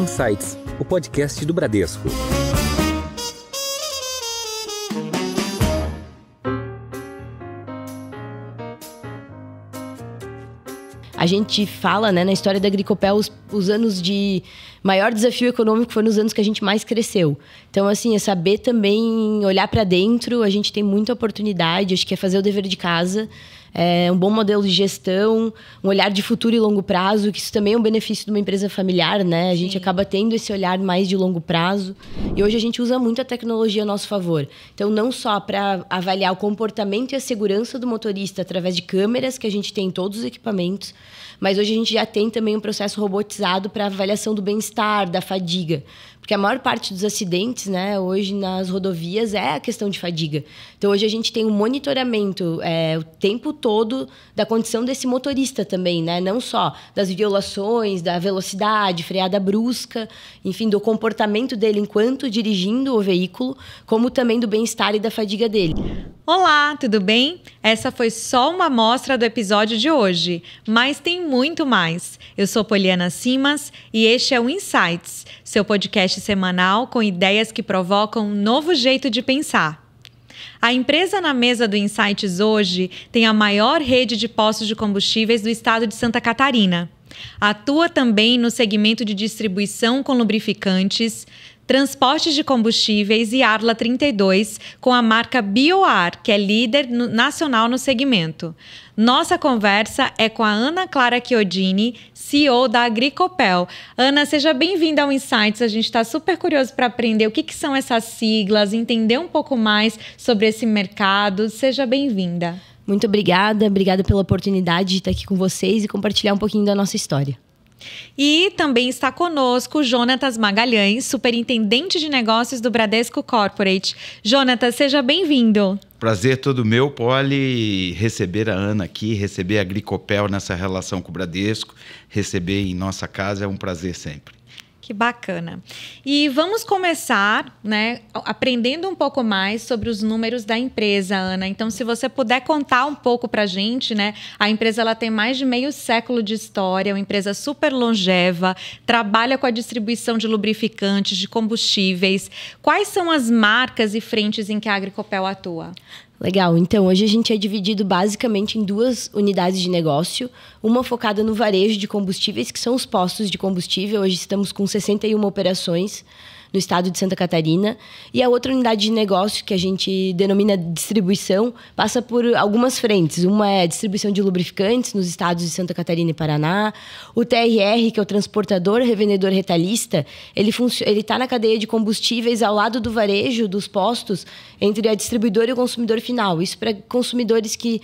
Insights, o podcast do Bradesco. A gente fala, né, na história da Agricopel, os anos de maior desafio econômico foram os anos que a gente mais cresceu. Então, assim, é saber também olhar para dentro. A gente tem muita oportunidade, acho que é fazer o dever de casa. É um bom modelo de gestão, um olhar de futuro e longo prazo, que isso também é um benefício de uma empresa familiar, né? A gente acaba tendo esse olhar mais de longo prazo. E hoje a gente usa muito a tecnologia a nosso favor. Então, não só para avaliar o comportamento e a segurança do motorista através de câmeras que a gente tem em todos os equipamentos, mas hoje a gente já tem também um processo robotizado para avaliação do bem-estar, da fadiga. Porque a maior parte dos acidentes, né, hoje nas rodovias é a questão de fadiga. Então, hoje a gente tem um monitoramento o tempo todo da condição desse motorista também, né? Não só das violações, da velocidade, freada brusca, enfim, do comportamento dele enquanto dirigindo o veículo, como também do bem-estar e da fadiga dele. Olá, tudo bem? Essa foi só uma amostra do episódio de hoje, mas tem muito mais. Eu sou Poliana Simas e este é o Insights, seu podcast semanal com ideias que provocam um novo jeito de pensar. A empresa na mesa do Insights hoje tem a maior rede de postos de combustíveis do estado de Santa Catarina. Atua também no segmento de distribuição com lubrificantes, transportes de combustíveis e Arla 32, com a marca BioAr, que é líder nacional no segmento. Nossa conversa é com a Ana Clara Chiodini, CEO da Agricopel. Ana, seja bem-vinda ao Insights. A gente está super curioso para aprender o que são essas siglas, entender um pouco mais sobre esse mercado. Seja bem-vinda. Muito obrigada pela oportunidade de estar aqui com vocês e compartilhar um pouquinho da nossa história. E também está conosco Jonatas Magalhães, superintendente de negócios do Bradesco Corporate. Jonatas, seja bem-vindo. Prazer todo meu, Poli, receber a Ana aqui, receber a Agricopel nessa relação com o Bradesco, receber em nossa casa é um prazer sempre. Que bacana. E vamos começar, né, aprendendo um pouco mais sobre os números da empresa, Ana. Então, se você puder contar um pouco para a gente, né? A empresa ela tem mais de meio século de história, é uma empresa super longeva, trabalha com a distribuição de lubrificantes, de combustíveis. Quais são as marcas e frentes em que a Agricopel atua? Legal, então hoje a gente é dividido basicamente em duas unidades de negócio, uma focada no varejo de combustíveis, que são os postos de combustível. Hoje estamos com 61 operações no estado de Santa Catarina, e a outra unidade de negócio, que a gente denomina distribuição, passa por algumas frentes. Uma é a distribuição de lubrificantes nos estados de Santa Catarina e Paraná. O TRR, que é o transportador, revendedor, retalhista, ele está na cadeia de combustíveis ao lado do varejo, dos postos, entre a distribuidora e o consumidor final. Isso para consumidores que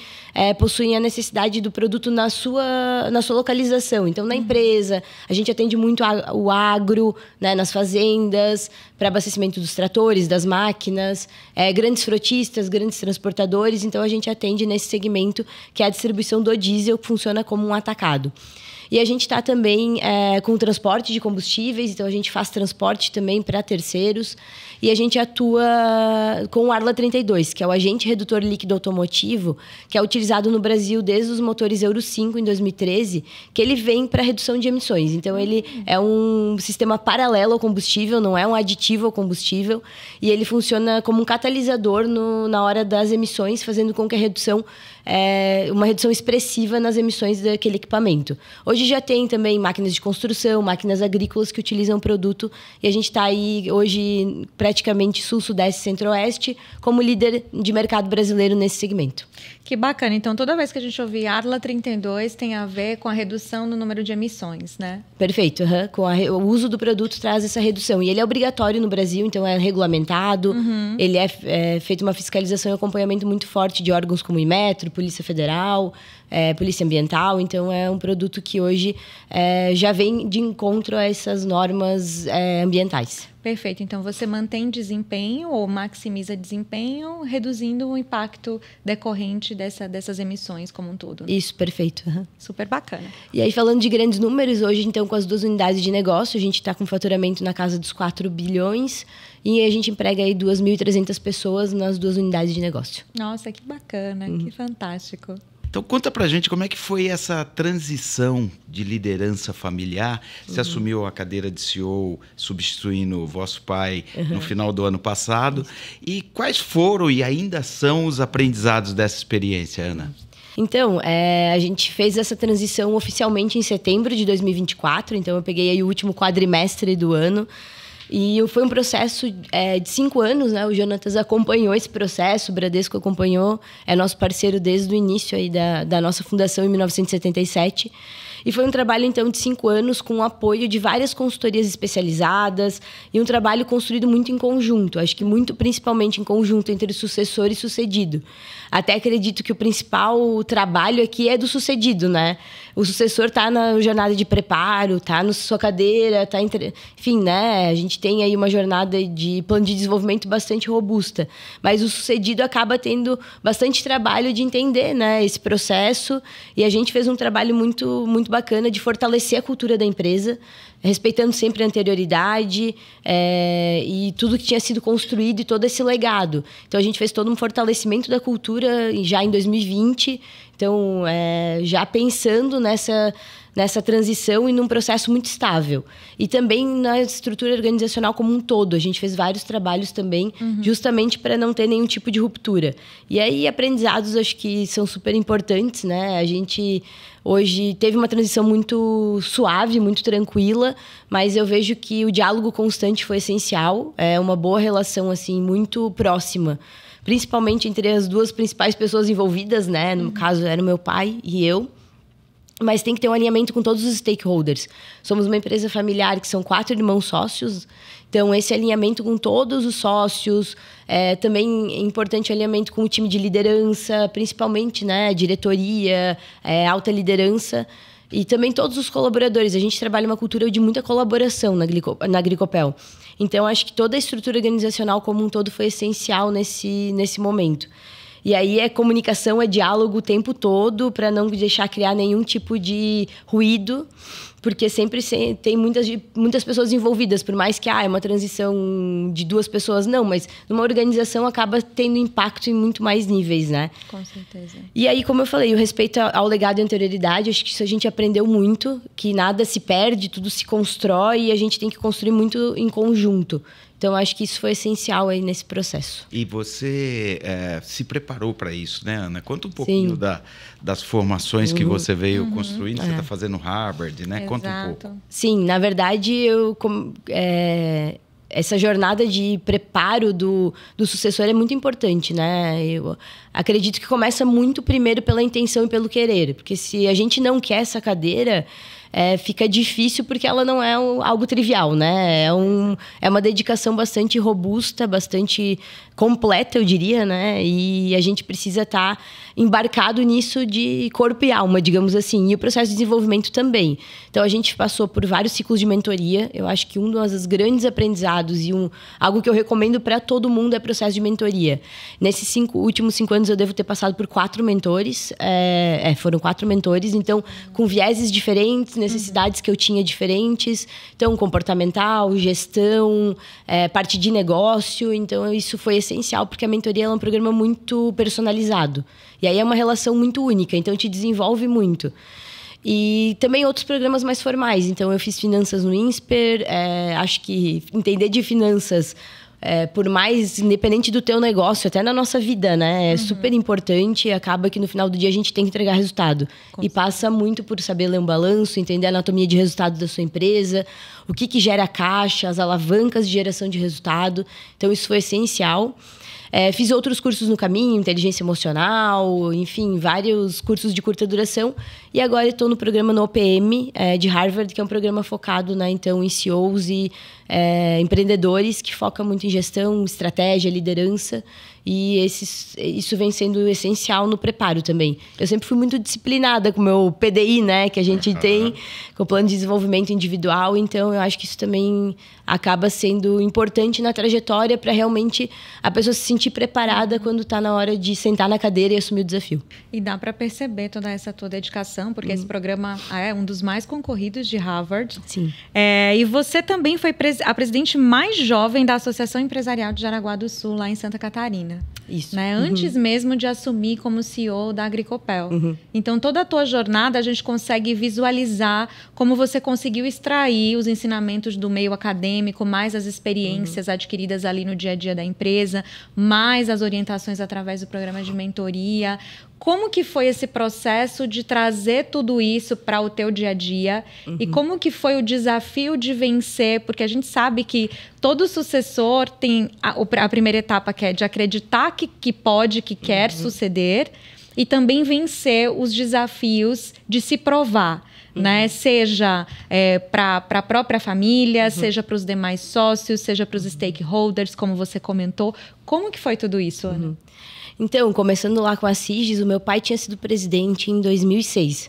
possuem a necessidade do produto na sua localização. Então, na empresa, a gente atende muito o agro, né, nas fazendas, para abastecimento dos tratores, das máquinas, grandes frotistas, grandes transportadores. Então, a gente atende nesse segmento, que é a distribuição do diesel, que funciona como um atacado. E a gente está também com o transporte de combustíveis, então a gente faz transporte também para terceiros. E a gente atua com o Arla 32, que é o agente redutor líquido automotivo, que é utilizado no Brasil desde os motores Euro 5 em 2013, que ele vem para redução de emissões. Então, ele é um sistema paralelo ao combustível, não é um aditivo ao combustível, e ele funciona como um catalisador na hora das emissões, fazendo com que a redução uma redução expressiva nas emissões daquele equipamento. Hoje já tem também máquinas de construção, máquinas agrícolas que utilizam o produto, e a gente está aí hoje praticamente sul, sudeste, centro-oeste como líder de mercado brasileiro nesse segmento. Que bacana. Então, toda vez que a gente ouvir Arla 32 tem a ver com a redução no número de emissões, né? Perfeito. Com o uso do produto traz essa redução. E ele é obrigatório no Brasil, então é regulamentado. Ele é feita uma fiscalização e acompanhamento muito forte de órgãos como o Inmetro, Polícia Federal, Polícia Ambiental. Então, é um produto que hoje já vem de encontro a essas normas ambientais. Perfeito. Então, você mantém desempenho ou maximiza desempenho, reduzindo o impacto decorrente dessas emissões como um todo. Isso, perfeito. Super bacana. E aí, falando de grandes números, hoje, então, com as duas unidades de negócio, a gente está com faturamento na casa dos 4 bilhões e a gente emprega aí 2.300 pessoas nas duas unidades de negócio. Nossa, que bacana, que fantástico. Então conta pra gente como é que foi essa transição de liderança familiar. Você assumiu a cadeira de CEO substituindo o vosso pai no final do ano passado. E quais foram e ainda são os aprendizados dessa experiência, Ana? Então, a gente fez essa transição oficialmente em setembro de 2024. Então, eu peguei aí o último quadrimestre do ano. E foi um processo de 5 anos, né? O Jonatas acompanhou esse processo, o Bradesco acompanhou, é nosso parceiro desde o início aí da nossa fundação em 1977. E foi um trabalho, então, de 5 anos com o apoio de várias consultorias especializadas e um trabalho construído muito em conjunto. Acho que muito, principalmente, em conjunto entre sucessor e sucedido. Até acredito que o principal trabalho aqui é do sucedido, né? O sucessor está na jornada de preparo, está na sua cadeira, está enfim, né? A gente tem aí uma jornada de plano de desenvolvimento bastante robusta. Mas o sucedido acaba tendo bastante trabalho de entender, né, esse processo. E a gente fez um trabalho muito, muito bacana de fortalecer a cultura da empresa, respeitando sempre a anterioridade e tudo que tinha sido construído e todo esse legado. Então, a gente fez todo um fortalecimento da cultura já em 2020. Então, já pensando nessa transição e num processo muito estável. E também na estrutura organizacional como um todo. A gente fez vários trabalhos também, justamente para não ter nenhum tipo de ruptura. E aí, aprendizados, acho que são super importantes, né? A gente hoje teve uma transição muito suave, muito tranquila, mas eu vejo que o diálogo constante foi essencial. É uma boa relação, assim, muito próxima. Principalmente entre as duas principais pessoas envolvidas, né? No caso, era o meu pai e eu. Mas tem que ter um alinhamento com todos os stakeholders. Somos uma empresa familiar que são 4 irmãos sócios. Então, esse alinhamento com todos os sócios. Também é importante o alinhamento com o time de liderança, principalmente, né? Diretoria, alta liderança. E também todos os colaboradores. A gente trabalha uma cultura de muita colaboração na Agricopel. Então, acho que toda a estrutura organizacional como um todo foi essencial nesse momento. E aí comunicação, diálogo o tempo todo para não deixar criar nenhum tipo de ruído, porque sempre tem muitas pessoas envolvidas, por mais que é uma transição de 2 pessoas, não, mas numa organização acaba tendo impacto em muito mais níveis, né? Com certeza. E aí, como eu falei, o respeito ao legado e anterioridade, acho que isso a gente aprendeu muito, que nada se perde, tudo se constrói e a gente tem que construir muito em conjunto. Então, acho que isso foi essencial aí nesse processo. E você se preparou para isso, né, Ana? Conta um pouquinho das formações que você veio construindo. Você está fazendo Harvard, né? Exato. Conta um pouco. Sim, na verdade, essa jornada de preparo do sucessor é muito importante, né? Eu acredito que começa muito primeiro pela intenção e pelo querer. Porque se a gente não quer essa cadeira... fica difícil porque ela não é algo trivial, né? É uma dedicação bastante robusta, bastante completa, eu diria, né? E a gente precisa estar embarcado nisso de corpo e alma, digamos assim. E o processo de desenvolvimento também. Então, a gente passou por vários ciclos de mentoria. Eu acho que um dos grandes aprendizados e algo que eu recomendo para todo mundo é o processo de mentoria. Nesses últimos 5 anos, eu devo ter passado por 4 mentores. Foram 4 mentores, então, com vieses diferentes, necessidades que eu tinha diferentes. Então, comportamental, gestão, parte de negócio. Então, isso foi essencial, porque a mentoria é um programa muito personalizado. E aí é uma relação muito única, então te desenvolve muito. E também outros programas mais formais. Então, eu fiz finanças no INSPER. Acho que entender de finanças... por mais independente do teu negócio, até na nossa vida, né? É super importante. Acaba que no final do dia a gente tem que entregar resultado. E passa muito por saber ler um balanço, entender a anatomia de resultado da sua empresa, o que gera caixa, as alavancas de geração de resultado. Então, isso foi essencial. Fiz outros cursos no caminho, inteligência emocional, enfim, vários cursos de curta duração. E agora estou no programa no OPM de Harvard, que é um programa focado em CEOs e empreendedores, que foca muito em gestão, estratégia, liderança. E isso vem sendo essencial no preparo também. Eu sempre fui muito disciplinada com o meu PDI, né? Que a gente tem, com o plano de desenvolvimento individual. Então, eu acho que isso também acaba sendo importante na trajetória para realmente a pessoa se sentir preparada quando está na hora de sentar na cadeira e assumir o desafio. E dá para perceber toda essa tua dedicação, porque esse programa é um dos mais concorridos de Harvard. Sim. E você também foi a presidente mais jovem da Associação Empresarial de Jaraguá do Sul, lá em Santa Catarina. Isso. Né? Antes mesmo de assumir como CEO da Agricopel. Então, toda a tua jornada, a gente consegue visualizar como você conseguiu extrair os ensinamentos do meio acadêmico, mais as experiências adquiridas ali no dia a dia da empresa, mais as orientações através do programa de mentoria. Como que foi esse processo de trazer tudo isso para o teu dia a dia? E como que foi o desafio de vencer? Porque a gente sabe que todo sucessor tem a primeira etapa, que é de acreditar que pode, que quer suceder, e também vencer os desafios de se provar. Né? Seja para a própria família, seja para os demais sócios, seja para os stakeholders, como você comentou. Como que foi tudo isso, Ana? Então, começando lá com a Sigis, o meu pai tinha sido presidente em 2006.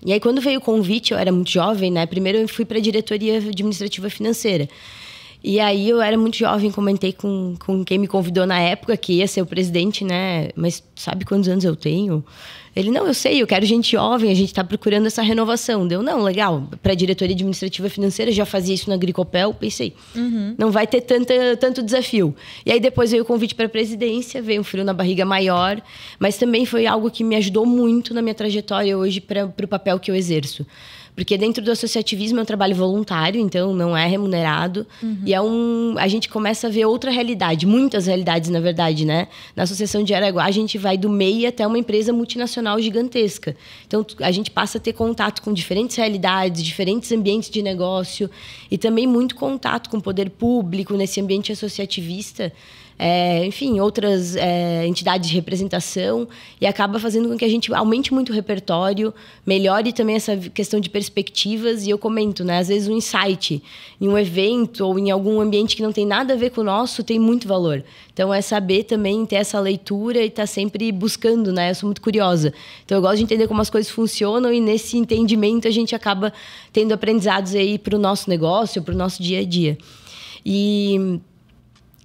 E aí, quando veio o convite, eu era muito jovem, né? Primeiro eu fui para a diretoria administrativa financeira. E aí eu era muito jovem, comentei com quem me convidou na época que ia ser o presidente, né? Mas sabe quantos anos eu tenho? Ele, não, eu sei, eu quero gente jovem, a gente está procurando essa renovação. Deu, não, legal, para a diretoria administrativa financeira, já fazia isso na Agricopel, pensei, não vai ter tanto desafio. E aí depois veio o convite para a presidência, veio um frio na barriga maior, mas também foi algo que me ajudou muito na minha trajetória hoje para o papel que eu exerço. Porque dentro do associativismo é um trabalho voluntário, então não é remunerado. E a gente começa a ver outra realidade, muitas realidades, na verdade, né? Na Associação de Araguá, a gente vai do MEI até uma empresa multinacional gigantesca. Então, a gente passa a ter contato com diferentes realidades, diferentes ambientes de negócio e também muito contato com o poder público nesse ambiente associativista. Enfim, outras entidades de representação, e acaba fazendo com que a gente aumente muito o repertório, melhore também essa questão de perspectivas. E eu comento, né? Às vezes um insight em um evento ou em algum ambiente que não tem nada a ver com o nosso tem muito valor. Então, é saber também ter essa leitura e estar sempre buscando, né? Eu sou muito curiosa. Então, eu gosto de entender como as coisas funcionam e nesse entendimento a gente acaba tendo aprendizados aí para o nosso negócio, para o nosso dia a dia.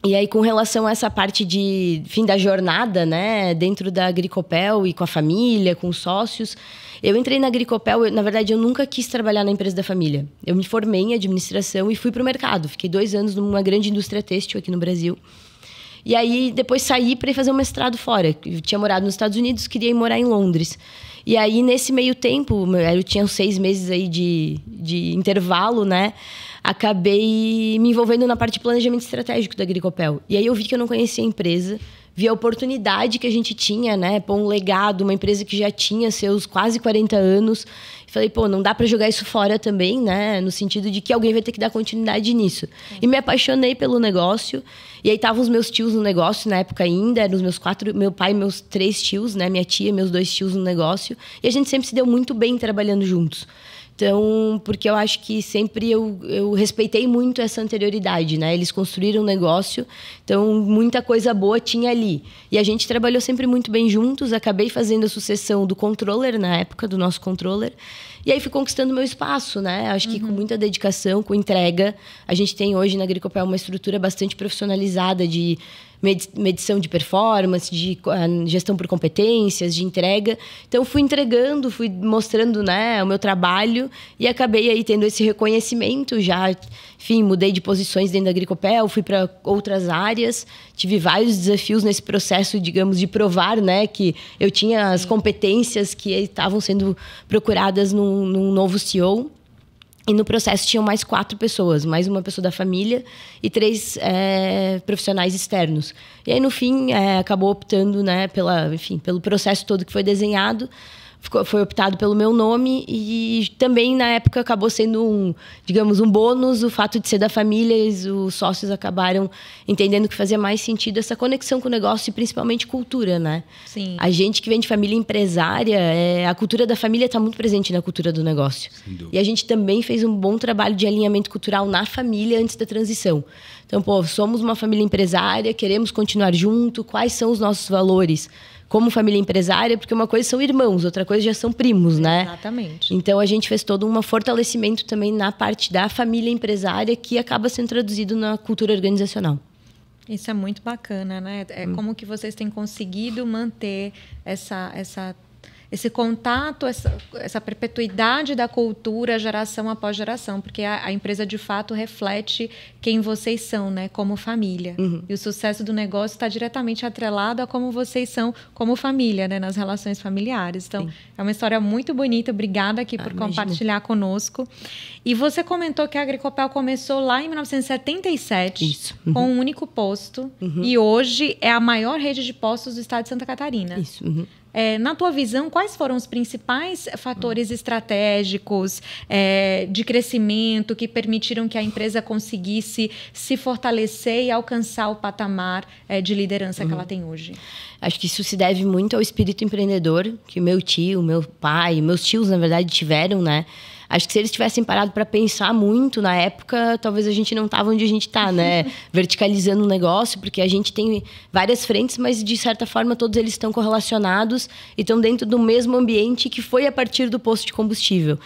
E aí, com relação a essa parte de fim da jornada, né, dentro da Agricopel e com a família, com os sócios, eu entrei na Agricopel, na verdade, eu nunca quis trabalhar na empresa da família. Eu me formei em administração e fui para o mercado. Fiquei 2 anos numa grande indústria têxtil aqui no Brasil. E aí, depois saí para ir fazer um mestrado fora. Eu tinha morado nos Estados Unidos, queria ir morar em Londres. E aí, nesse meio tempo, eu tinha uns 6 meses aí de intervalo, né? Acabei me envolvendo na parte de planejamento estratégico da Agricopel. E aí eu vi que eu não conhecia a empresa, vi a oportunidade que a gente tinha, né? Pôr um legado, uma empresa que já tinha seus quase 40 anos. E falei, não dá para jogar isso fora também, né? No sentido de que alguém vai ter que dar continuidade nisso. E me apaixonei pelo negócio. E aí estavam os meus tios no negócio, na época ainda, eram os meus 4, meu pai e meus 3 tios, né? Minha tia, meus 2 tios no negócio. E a gente sempre se deu muito bem trabalhando juntos. Então, porque eu acho que sempre eu respeitei muito essa anterioridade, né? Eles construíram um negócio, então muita coisa boa tinha ali. E a gente trabalhou sempre muito bem juntos, acabei fazendo a sucessão do controller, na época, do nosso controller. E aí fui conquistando meu espaço, né? Acho que com muita dedicação, com entrega. A gente tem hoje na Agricopel uma estrutura bastante profissionalizada de medição de performance, de gestão por competências, de entrega. Então, fui entregando, fui mostrando, né, o meu trabalho e acabei aí tendo esse reconhecimento. Já, enfim, mudei de posições dentro da Agricopel, fui para outras áreas, tive vários desafios nesse processo, digamos, de provar, né, que eu tinha as competências que estavam sendo procuradas num novo CEO. E no processo tinham mais 4 pessoas, mais uma pessoa da família e 3 profissionais externos. E aí, no fim, acabou optando, né, pelo processo todo que foi desenhado. Foi optado pelo meu nome e também, na época, acabou sendo um bônus o fato de ser da família. Os sócios acabaram entendendo que fazia mais sentido essa conexão com o negócio e principalmente cultura, né? Sim. A gente que vem de família empresária, a cultura da família está muito presente na cultura do negócio. E a gente também fez um bom trabalho de alinhamento cultural na família antes da transição. Então, somos uma família empresária, queremos continuar junto, quais são os nossos valores como família empresária, porque uma coisa são irmãos, outra coisa já são primos, né? Exatamente. Então, a gente fez todo um fortalecimento também na parte da família empresária que acaba sendo traduzido na cultura organizacional. Isso é muito bacana, né? Como que vocês têm conseguido manter esse contato, essa perpetuidade da cultura geração após geração, porque a empresa de fato reflete quem vocês são, né, como família. E o sucesso do negócio está diretamente atrelado a como vocês são como família, né, nas relações familiares. Então, é uma história muito bonita. Obrigada aqui por compartilhar conosco. E você comentou que a Agricopel começou lá em 1977, com um único posto, e hoje é a maior rede de postos do estado de Santa Catarina. Isso. Na tua visão, quais foram os principais fatores estratégicos de crescimento que permitiram que a empresa conseguisse se fortalecer e alcançar o patamar de liderança que ela tem hoje? Acho que isso se deve muito ao espírito empreendedor que o meu tio, meu pai, meus tios, na verdade, tiveram, né? Acho que se eles tivessem parado para pensar muito na época, talvez a gente não estava onde a gente está, né? Verticalizando o negócio, porque a gente tem várias frentes, mas de certa forma todos eles estão correlacionados e estão dentro do mesmo ambiente que foi a partir do posto de combustível.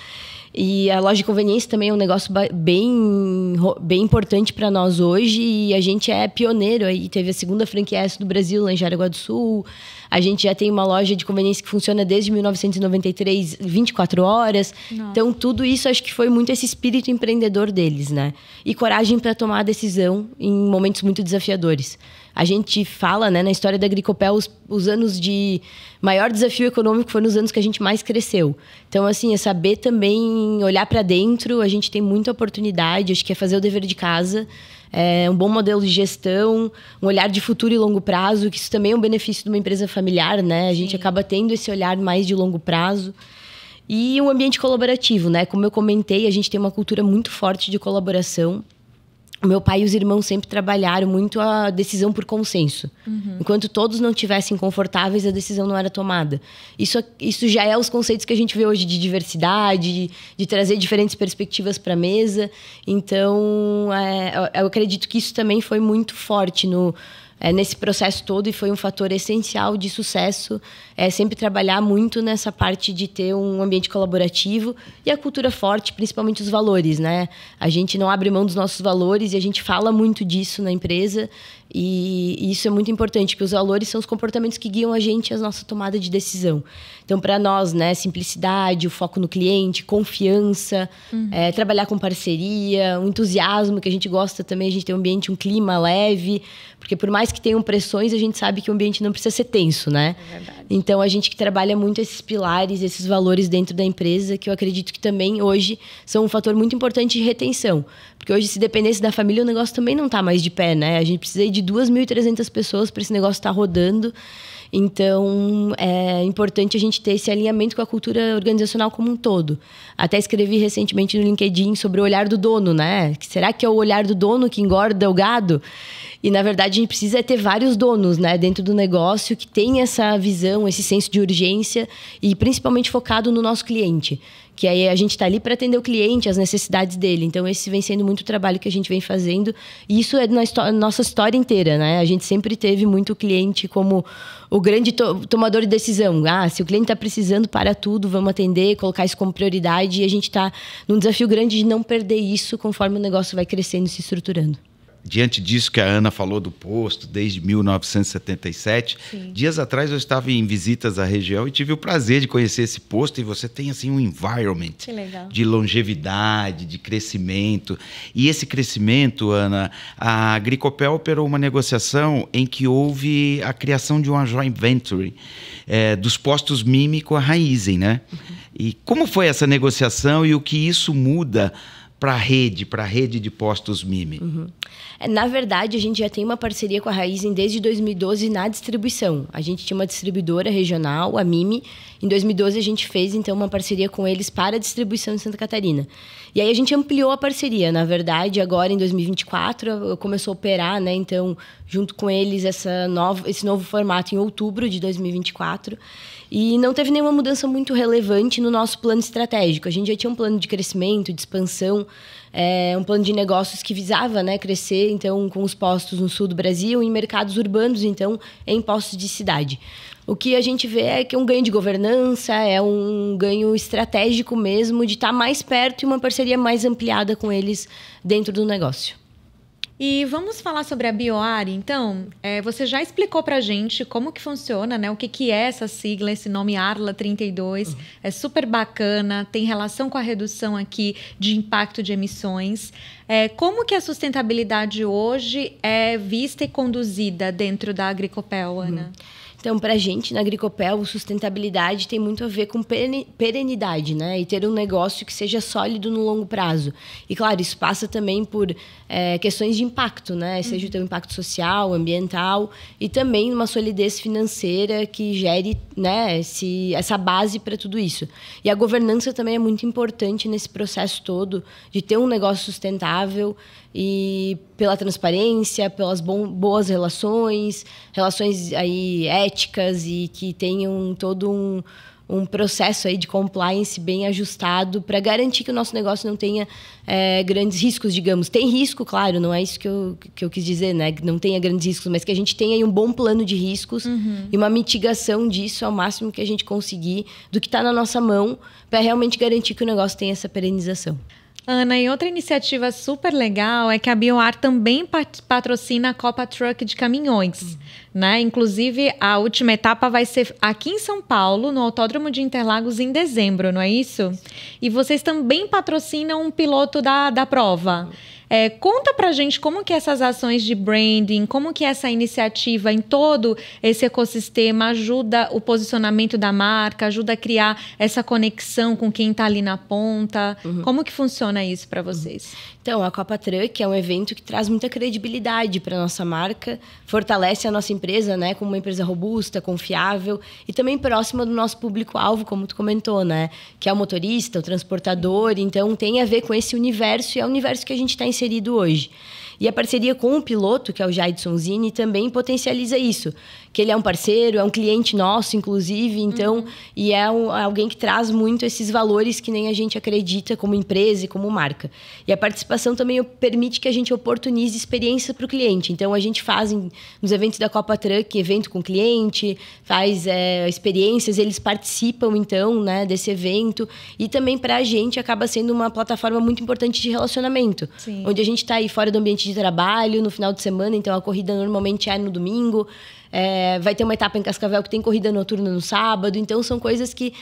E a loja de conveniência também é um negócio bem importante para nós hoje, e a gente é pioneiro. Aí teve a segunda franquia S do Brasil, lá em Jaraguá do Sul. A gente já tem uma loja de conveniência que funciona desde 1993, 24 horas. Nossa. Então, tudo isso acho que foi muito esse espírito empreendedor deles, né? E coragem para tomar a decisão em momentos muito desafiadores. A gente fala, né, na história da Agricopel, os anos de maior desafio econômico foram os anos que a gente mais cresceu. Então, assim, é saber também olhar para dentro. A gente tem muita oportunidade, acho que é fazer o dever de casa. É um bom modelo de gestão, um olhar de futuro e longo prazo, que isso também é um benefício de uma empresa familiar, né? A gente acaba tendo esse olhar mais de longo prazo. E um ambiente colaborativo, né? Como eu comentei, a gente tem uma cultura muito forte de colaboração. O meu pai e os irmãos sempre trabalharam muito a decisão por consenso. Enquanto todos não estivessem confortáveis, a decisão não era tomada. Isso já é os conceitos que a gente vê hoje de diversidade, de trazer diferentes perspectivas para a mesa. Então, eu acredito que isso também foi muito forte nesse processo todo, e foi um fator essencial de sucesso. Sempre trabalhar muito nessa parte de ter um ambiente colaborativo e a cultura forte, principalmente os valores, né? A gente não abre mão dos nossos valores e a gente fala muito disso na empresa, e isso é muito importante, porque os valores são os comportamentos que guiam a gente, a nossa tomada de decisão. Então, para nós, né, simplicidade, o foco no cliente, confiança, trabalhar com parceria, o entusiasmo, que a gente gosta também, a gente tem um ambiente, um clima leve, porque por mais que tenham pressões, a gente sabe que o ambiente não precisa ser tenso, né? É verdade. Então, a gente que trabalha muito esses pilares, esses valores dentro da empresa, que eu acredito que também hoje são um fator muito importante de retenção. Porque hoje, se dependesse da família, o negócio também não está mais de pé, né? A gente precisa de 2.300 pessoas para esse negócio estar rodando. Então, é importante a gente ter esse alinhamento com a cultura organizacional como um todo. Até escrevi recentemente no LinkedIn sobre o olhar do dono, né? Será que é o olhar do dono que engorda o gado? E, na verdade, a gente precisa ter vários donos, né, dentro do negócio que tem essa visão, esse senso de urgência e principalmente focado no nosso cliente. Que aí a gente está ali para atender o cliente, as necessidades dele. Então, esse vem sendo muito o trabalho que a gente vem fazendo. E isso é na nossa história inteira, né? A gente sempre teve muito o cliente como o grande tomador de decisão. Se o cliente está precisando, para tudo, vamos atender, colocar isso como prioridade. E a gente está num desafio grande de não perder isso conforme o negócio vai crescendo e se estruturando. Diante disso que a Ana falou do posto, desde 1977, dias atrás eu estava em visitas à região e tive o prazer de conhecer esse posto, e você tem assim um environment de longevidade, de crescimento. E esse crescimento, Ana, a Agricopel operou uma negociação em que houve a criação de uma joint venture dos postos Mimi com a Raízen, né? E como foi essa negociação e o que isso muda para a rede de postos Mimi? Na verdade, a gente já tem uma parceria com a Raízen desde 2012 na distribuição. A gente tinha uma distribuidora regional, a Mimi. Em 2012, a gente fez, então, uma parceria com eles para a distribuição em Santa Catarina. E aí, a gente ampliou a parceria. Na verdade, agora, em 2024, começou a operar, né? Então, junto com eles, esse novo formato em outubro de 2024. E não teve nenhuma mudança muito relevante no nosso plano estratégico. A gente já tinha um plano de crescimento, de expansão, um plano de negócios que visava, né, crescer, então, com os postos no sul do Brasil, em mercados urbanos, então, em postos de cidade. O que a gente vê é que é um ganho de governança, é um ganho estratégico mesmo, de estar mais perto e uma parceria mais ampliada com eles dentro do negócio. E vamos falar sobre a BioAr, então? Você já explicou para a gente como que funciona, né? O que é essa sigla, esse nome Arla 32. É super bacana, tem relação com a redução aqui de impacto de emissões. Como que a sustentabilidade hoje é vista e conduzida dentro da Agricopel, Ana? Então, para a gente, na Agricopel, sustentabilidade tem muito a ver com perenidade, né? E ter um negócio que seja sólido no longo prazo. E, claro, isso passa também por questões de impacto, né? Seja o teu impacto social, ambiental e também uma solidez financeira que gere, né, essa base para tudo isso. E a governança também é muito importante nesse processo todo de ter um negócio sustentável e pela transparência, pelas boas relações aí éticas e que tenham todo um processo aí de compliance bem ajustado para garantir que o nosso negócio não tenha grandes riscos, digamos. Tem risco, claro, não é isso que eu quis dizer, né? Que não tenha grandes riscos, mas que a gente tenha aí um bom plano de riscos e uma mitigação disso ao máximo que a gente conseguir do que está na nossa mão para realmente garantir que o negócio tenha essa perenização. Ana, e outra iniciativa super legal é que a BioAr também patrocina a Copa Truck de caminhões, né? Inclusive, a última etapa vai ser aqui em São Paulo, no Autódromo de Interlagos, em dezembro, não é isso? E vocês também patrocinam um piloto da prova. Conta pra gente como que essas ações de branding, como que essa iniciativa em todo esse ecossistema ajuda o posicionamento da marca, ajuda a criar essa conexão com quem está ali na ponta. Como que funciona isso para vocês? Então, a Copa Truck é um evento que traz muita credibilidade para a nossa marca, fortalece a nossa empresa, né, como uma empresa robusta, confiável e também próxima do nosso público-alvo, como tu comentou, né, que é o motorista, o transportador. Então, tem a ver com esse universo e é o universo que a gente está inserido hoje. E a parceria com o piloto, que é o Jaidson Zini, também potencializa isso. Que ele é um parceiro, é um cliente nosso, inclusive, então, e é alguém que traz muito esses valores que nem a gente acredita como empresa e como marca. E a participação também permite que a gente oportunize experiência para o cliente. Então, a gente faz nos eventos da Copa Truck, evento com cliente, faz experiências, eles participam, então, né, desse evento. E também, para a gente, acaba sendo uma plataforma muito importante de relacionamento. Sim. Onde a gente está aí fora do ambiente de trabalho, no final de semana, então a corrida normalmente é no domingo. Vai ter uma etapa em Cascavel que tem corrida noturna no sábado. Então, são coisas que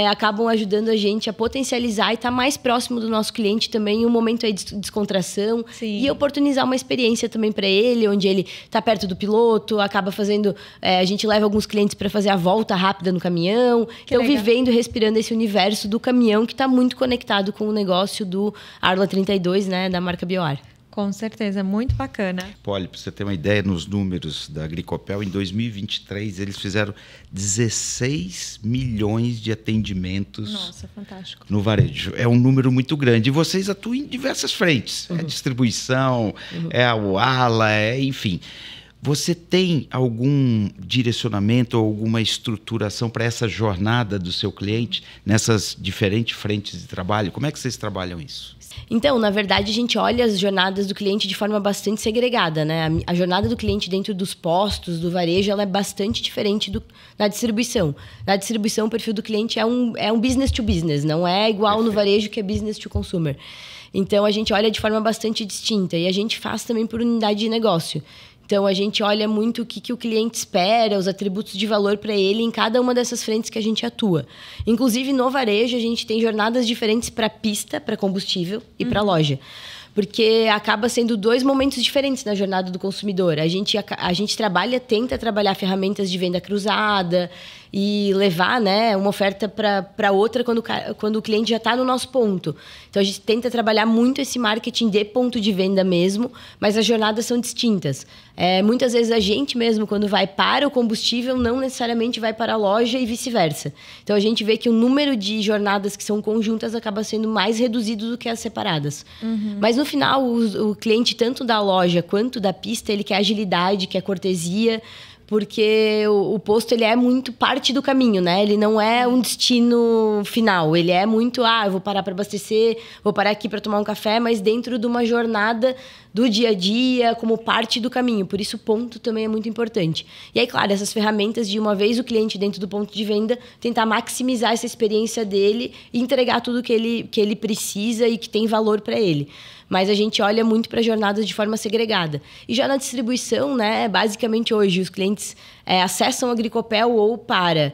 acabam ajudando a gente a potencializar e estar mais próximo do nosso cliente também, um momento aí de descontração. Sim. E oportunizar uma experiência também para ele, onde ele está perto do piloto, acaba fazendo... a gente leva alguns clientes para fazer a volta rápida no caminhão. Que então, legal. vivendo e respirando esse universo do caminhão que está muito conectado com o negócio do Arla 32, né, da marca BioAr. Com certeza, muito bacana. Poli, para você ter uma ideia, nos números da Agricopel, em 2023, eles fizeram 16 milhões de atendimentos. Nossa, fantástico. No varejo. É um número muito grande. E vocês atuam em diversas frentes. É a distribuição, é a UALA, enfim. Você tem algum direcionamento ou alguma estruturação para essa jornada do seu cliente nessas diferentes frentes de trabalho? Como é que vocês trabalham isso? Então, na verdade, a gente olha as jornadas do cliente de forma bastante segregada, né? A jornada do cliente dentro dos postos, do varejo, ela é bastante diferente na distribuição. Na distribuição, o perfil do cliente é um business to business, não é igual no varejo que é business to consumer. Então, a gente olha de forma bastante distinta e a gente faz também por unidade de negócio. Então, a gente olha muito o que o cliente espera, os atributos de valor para ele em cada uma dessas frentes que a gente atua. Inclusive, no varejo, a gente tem jornadas diferentes para pista, para combustível e para loja. Porque acaba sendo 2 momentos diferentes na jornada do consumidor. A gente tenta trabalhar ferramentas de venda cruzada e levar, né, uma oferta para outra quando o cliente já está no nosso ponto. Então, a gente tenta trabalhar muito esse marketing de ponto de venda mesmo, mas as jornadas são distintas. Muitas vezes a gente mesmo, quando vai para o combustível, não necessariamente vai para a loja e vice-versa. Então, a gente vê que o número de jornadas que são conjuntas acaba sendo mais reduzido do que as separadas. Mas, no final, o cliente, tanto da loja quanto da pista, ele quer agilidade, quer cortesia, porque o posto ele é muito parte do caminho, né? Ele não é um destino final. Ele é muito, eu vou parar para abastecer, vou parar aqui para tomar um café, mas dentro de uma jornada do dia a dia, como parte do caminho. Por isso, o ponto também é muito importante. E aí, claro, essas ferramentas de uma vez o cliente dentro do ponto de venda, tentar maximizar essa experiência dele e entregar tudo que ele precisa e que tem valor para ele. mas a gente olha muito para jornadas de forma segregada. E já na distribuição, né, basicamente hoje os clientes acessam a Agricopel ou para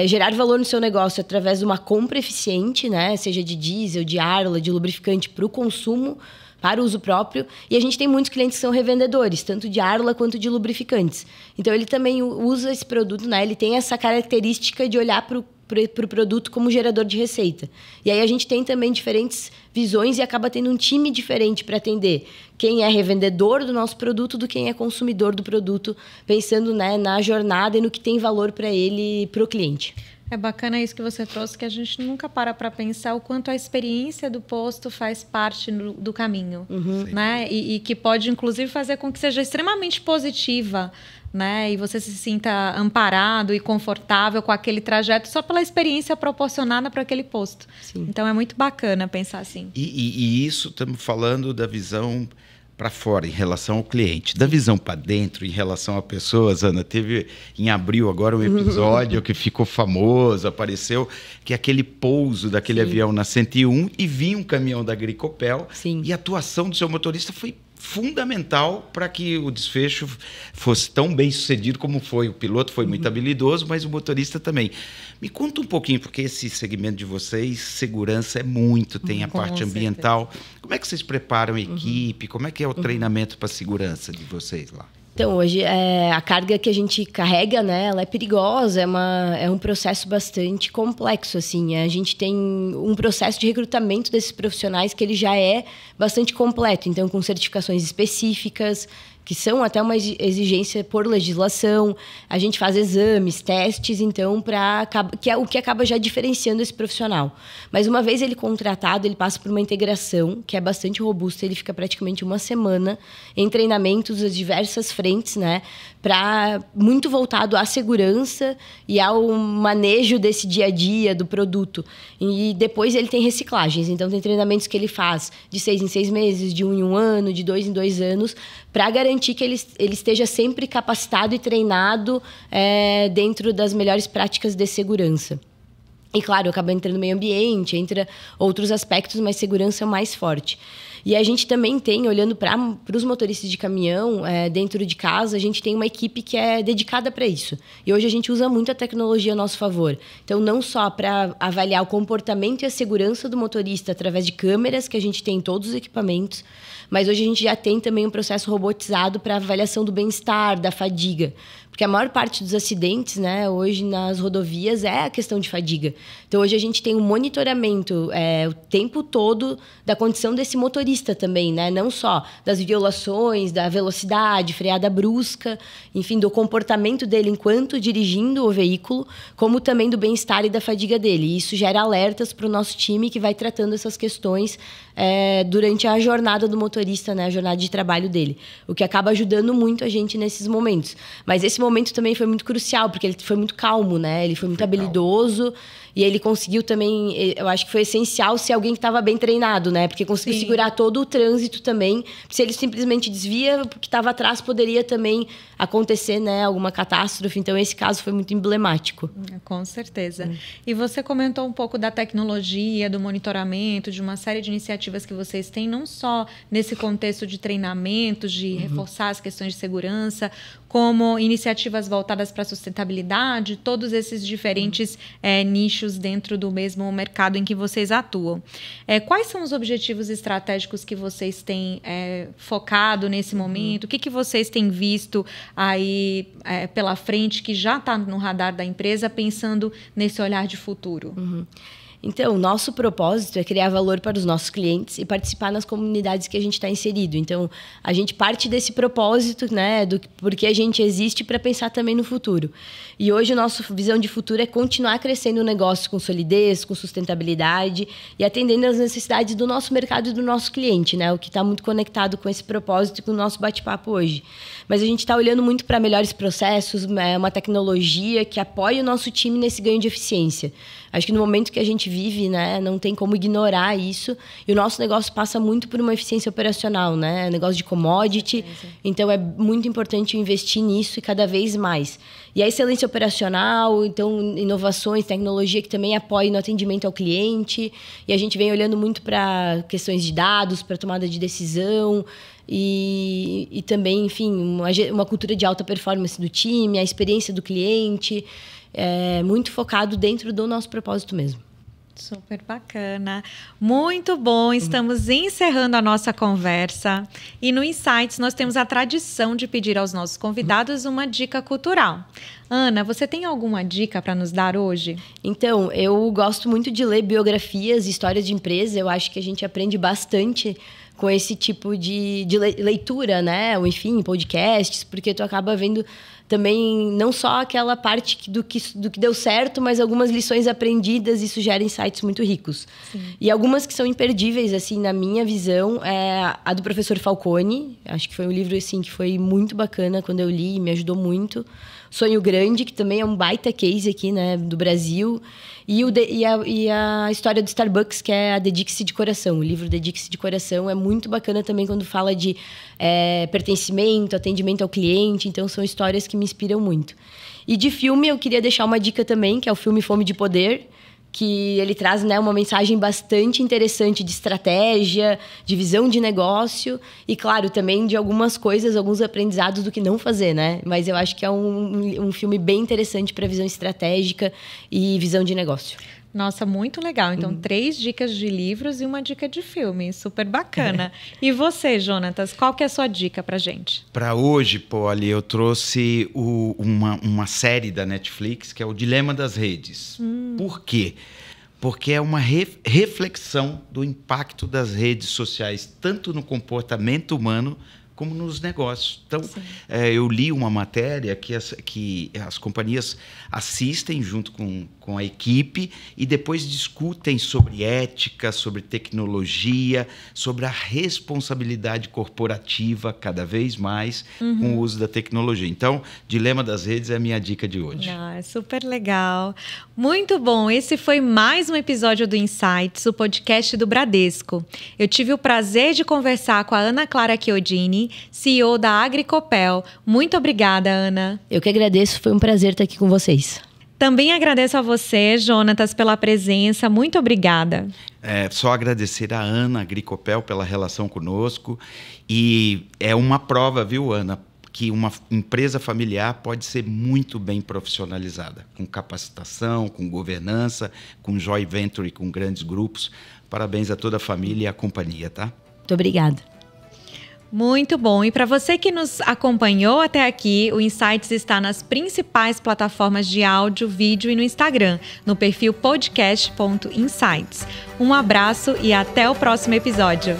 gerar valor no seu negócio através de uma compra eficiente, né, seja de diesel, de Arla, de lubrificante para o consumo, para o uso próprio. E a gente tem muitos clientes que são revendedores, tanto de Arla quanto de lubrificantes. Então, ele também usa esse produto, né? Ele tem essa característica de olhar para o produto como gerador de receita. E aí a gente tem também diferentes visões e acaba tendo um time diferente para atender quem é revendedor do nosso produto do quem é consumidor do produto, pensando, né, na jornada e no que tem valor para ele, para o cliente. É bacana isso que você trouxe, que a gente nunca para pensar o quanto a experiência do posto faz parte do caminho, né? E que pode, inclusive, fazer com que seja extremamente positiva, né? E você se sinta amparado e confortável com aquele trajeto só pela experiência proporcionada para aquele posto. Sim. Então, é muito bacana pensar assim. E isso, estamos falando da visão para fora, em relação ao cliente. Da visão para dentro, em relação a pessoas, Ana, teve em abril agora um episódio que ficou famoso, apareceu, que é aquele pouso daquele avião na 101 e vinha um caminhão da Agricopel. Sim. E a atuação do seu motorista foi fundamental para que o desfecho fosse tão bem sucedido como foi. O piloto foi muito habilidoso, mas o motorista também. Me conta um pouquinho, porque esse segmento de vocês, segurança é muito, tem a parte ambiental. Como é que vocês preparam a equipe? Como é que é o treinamento para a segurança de vocês lá? Então, hoje, a carga que a gente carrega, né, ela é perigosa, é um processo bastante complexo, assim. A gente tem um processo de recrutamento desses profissionais que ele já é bastante completo, então, com certificações específicas, que são até uma exigência por legislação. A gente faz exames, testes, então, que é o que acaba já diferenciando esse profissional. Mas uma vez ele contratado, ele passa por uma integração que é bastante robusta, ele fica praticamente uma semana em treinamentos das diversas frentes, né, muito voltado à segurança e ao manejo desse dia a dia do produto. E depois ele tem reciclagens, então tem treinamentos que ele faz de 6 em 6 meses, de 1 em 1 ano, de 2 em 2 anos, para garantir que ele esteja sempre capacitado e treinado dentro das melhores práticas de segurança. E, claro, acaba entrando meio ambiente, entra outros aspectos, mas segurança é o mais forte. E a gente também tem, olhando para os motoristas de caminhão, dentro de casa, a gente tem uma equipe que é dedicada para isso. E hoje a gente usa muito a tecnologia a nosso favor. Então, não só para avaliar o comportamento e a segurança do motorista através de câmeras, que a gente tem em todos os equipamentos, mas hoje a gente já tem também um processo robotizado para avaliação do bem-estar, da fadiga. Porque a maior parte dos acidentes, né, hoje nas rodovias é a questão de fadiga. Então, hoje a gente tem um monitoramento o tempo todo da condição desse motorista também, né? Não só das violações, da velocidade, freada brusca, enfim, do comportamento dele enquanto dirigindo o veículo, como também do bem-estar e da fadiga dele. E isso gera alertas para o nosso time que vai tratando essas questões durante a jornada do motorista, né, a jornada de trabalho dele, o que acaba ajudando muito a gente nesses momentos. Mas esse momento também foi muito crucial, porque ele foi muito calmo, né? Ele foi muito habilidoso e ele conseguiu também, eu acho que foi essencial ser alguém que estava bem treinado, né? Porque conseguiu segurar todo o trânsito também. Se ele simplesmente desvia, o que estava atrás poderia também acontecer, né, alguma catástrofe. Então, esse caso foi muito emblemático. Com certeza. E você comentou um pouco da tecnologia, do monitoramento, de uma série de iniciativas que vocês têm, não só nesse contexto de treinamentos, de reforçar as questões de segurança, como iniciativas voltadas para a sustentabilidade, todos esses diferentes nichos dentro do mesmo mercado em que vocês atuam. Quais são os objetivos estratégicos que vocês têm focado nesse momento? O que vocês têm visto aí pela frente que já está no radar da empresa, pensando nesse olhar de futuro? Então, o nosso propósito é criar valor para os nossos clientes e participar nas comunidades que a gente está inserido. Então, a gente parte desse propósito, né, porque a gente existe para pensar também no futuro. E hoje a nossa visão de futuro é continuar crescendo o negócio com solidez, com sustentabilidade e atendendo às necessidades do nosso mercado e do nosso cliente, né, o que está muito conectado com esse propósito e com o nosso bate-papo hoje. Mas a gente está olhando muito para melhores processos, uma tecnologia que apoie o nosso time nesse ganho de eficiência. Acho que no momento que a gente vive, né, não tem como ignorar isso. E o nosso negócio passa muito por uma eficiência operacional, né? Negócio de commodity. Então, é muito importante investir nisso e cada vez mais. E a excelência operacional, então, inovações, tecnologia que também apoia no atendimento ao cliente. E a gente vem olhando muito para questões de dados, para tomada de decisão. E também, enfim, uma cultura de alta performance do time, a experiência do cliente, muito focado dentro do nosso propósito mesmo. Super bacana. Muito bom. Estamos encerrando a nossa conversa. E no Insights nós temos a tradição de pedir aos nossos convidados uma dica cultural. Ana, você tem alguma dica para nos dar hoje? Então, eu gosto muito de ler biografias, histórias de empresa. Eu acho que a gente aprende bastante com esse tipo de leitura, né? Ou, enfim, podcasts, porque tu acaba vendo também não só aquela parte do que deu certo, mas algumas lições aprendidas, isso gera insights muito ricos. Sim. E algumas que são imperdíveis, assim, na minha visão, é a do professor Falcone. Acho que foi um livro, assim, que foi muito bacana quando eu li e me ajudou muito. Sonho Grande, que também é um baita case aqui, né, do Brasil. E a história do Starbucks, que é a Dedique-se de Coração. O livro Dedique-se de Coração é muito bacana também quando fala de pertencimento, atendimento ao cliente. Então, são histórias que me inspiram muito. E de filme, eu queria deixar uma dica também, que é o filme Fome de Poder, que ele traz, né, uma mensagem bastante interessante de estratégia, de visão de negócio e, claro, também de algumas coisas, alguns aprendizados do que não fazer, né? Mas eu acho que é um filme bem interessante para visão estratégica e visão de negócio. Nossa, muito legal. Então, 3 dicas de livros e uma dica de filme. Super bacana. E você, Jonatas, qual que é a sua dica pra gente? Para hoje, Polly, eu trouxe uma série da Netflix, que é o Dilema das Redes. Por quê? Porque é uma reflexão do impacto das redes sociais, tanto no comportamento humano como nos negócios. Então, eu li uma matéria que as companhias assistem junto com a equipe e depois discutem sobre ética, sobre tecnologia, sobre a responsabilidade corporativa cada vez mais com o uso da tecnologia. Então, Dilema das Redes é a minha dica de hoje. É super legal. Muito bom. Esse foi mais um episódio do Insights, o podcast do Bradesco. Eu tive o prazer de conversar com a Ana Clara Chiodini, CEO da Agricopel. Muito obrigada, Ana. Eu que agradeço, foi um prazer estar aqui com vocês. Também agradeço a você, Jonatas, pela presença. Muito obrigada. Só agradecer a Ana Agricopel pela relação conosco. E é uma prova, viu, Ana, que uma empresa familiar pode ser muito bem profissionalizada, com capacitação, com governança, com joint venture, com grandes grupos. Parabéns a toda a família e a companhia, tá? Muito obrigada. Muito bom. E para você que nos acompanhou até aqui, o Insights está nas principais plataformas de áudio, vídeo e no Instagram, no perfil podcast.insights. Um abraço e até o próximo episódio.